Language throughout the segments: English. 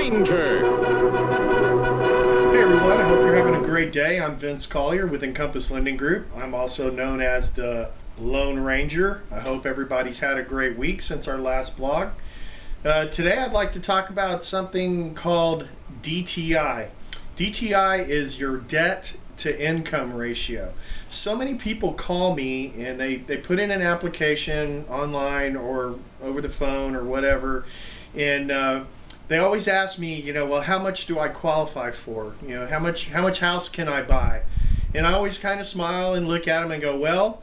Ranger. Hey everyone, I hope you're having a great day. I'm Vince Collier with Encompass Lending Group. I'm also known as the Lone Ranger. I hope everybody's had a great week since our last blog. Today I'd like to talk about something called DTI. DTI is your debt to income ratio. So many people call me and they put in an application online or over the phone or whatever, and they always ask me, well, how much do I qualify for? How much house can I buy? And I always kind of smile and look at them and go, well,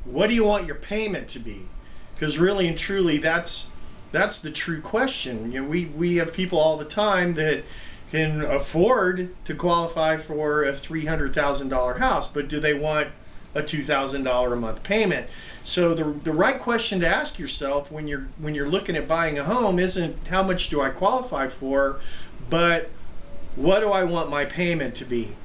what do you want your payment to be? Because really and truly, that's the true question. We have people all the time that can afford to qualify for a $300,000 house, but do they want a $2,000 a month payment? So the right question to ask yourself when you're looking at buying a home isn't how much do I qualify for, but what do I want my payment to be?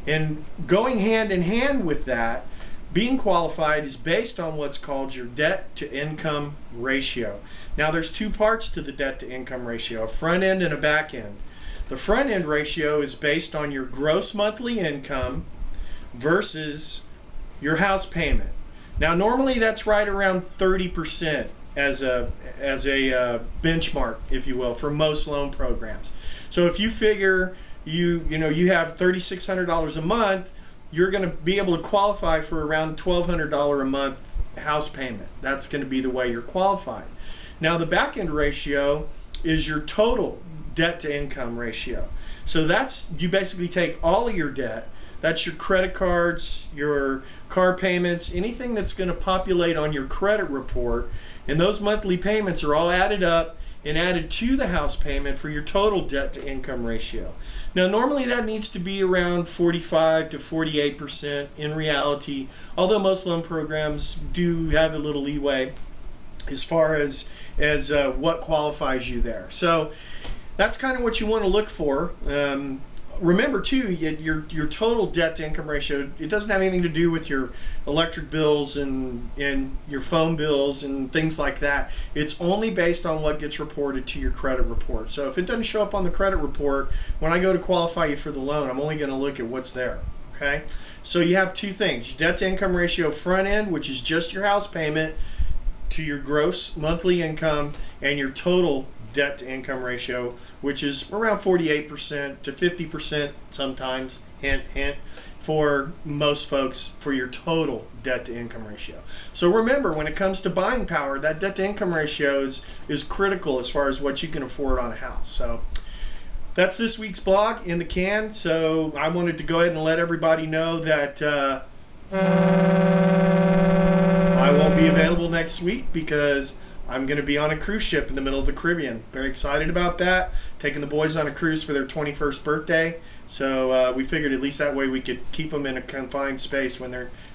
And going hand in hand with that, being qualified is based on what's called your debt to income ratio. Now there's two parts to the debt to income ratio, a front end and a back end. The front end ratio is based on your gross monthly income versus your house payment. Now normally that's right around 30% as a benchmark, if you will, for most loan programs. So if you figure you have $3,600 a month, you're going to be able to qualify for around $1,200 a month house payment. That's going to be the way you're qualified. Now the back end ratio is your total debt to income ratio. So you basically take all of your debt, that's your credit cards, your car payments, anything that's going to populate on your credit report, and those monthly payments are all added up and added to the house payment for your total debt to income ratio. Now normally that needs to be around 45 to 48% in reality, although most loan programs do have a little leeway as far as what qualifies you there. So that's kind of what you want to look for. Remember too, your total debt to income ratio, it doesn't have anything to do with your electric bills and your phone bills and things like that. It's only based on what gets reported to your credit report. So if it doesn't show up on the credit report, when I go to qualify you for the loan, I'm only going to look at what's there. Okay? So you have two things, debt to income ratio front end, which is just your house payment, to your gross monthly income, and your total debt to income ratio, which is around 48% to 50% sometimes, hint, for most folks, for your total debt to income ratio. So remember, when it comes to buying power, that debt to income ratio is critical as far as what you can afford on a house. So that's this week's blog in the can. So I wanted to go ahead and let everybody know that I won't be available next week because I'm going to be on a cruise ship in the middle of the Caribbean. Very excited about that. Taking the boys on a cruise for their 21st birthday. So we figured at least that way we could keep them in a confined space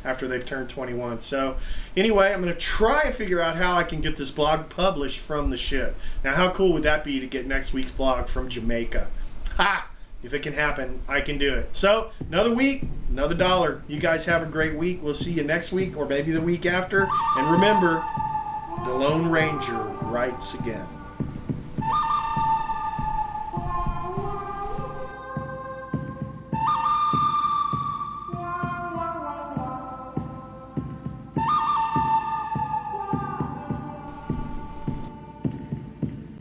after they've turned 21. So anyway, I'm going to try to figure out how I can get this blog published from the ship. Now how cool would that be to get next week's blog from Jamaica? Ha! If it can happen, I can do it. So another week, another dollar. You guys have a great week. We'll see you next week or maybe the week after. And remember, the Lone Ranger writes again.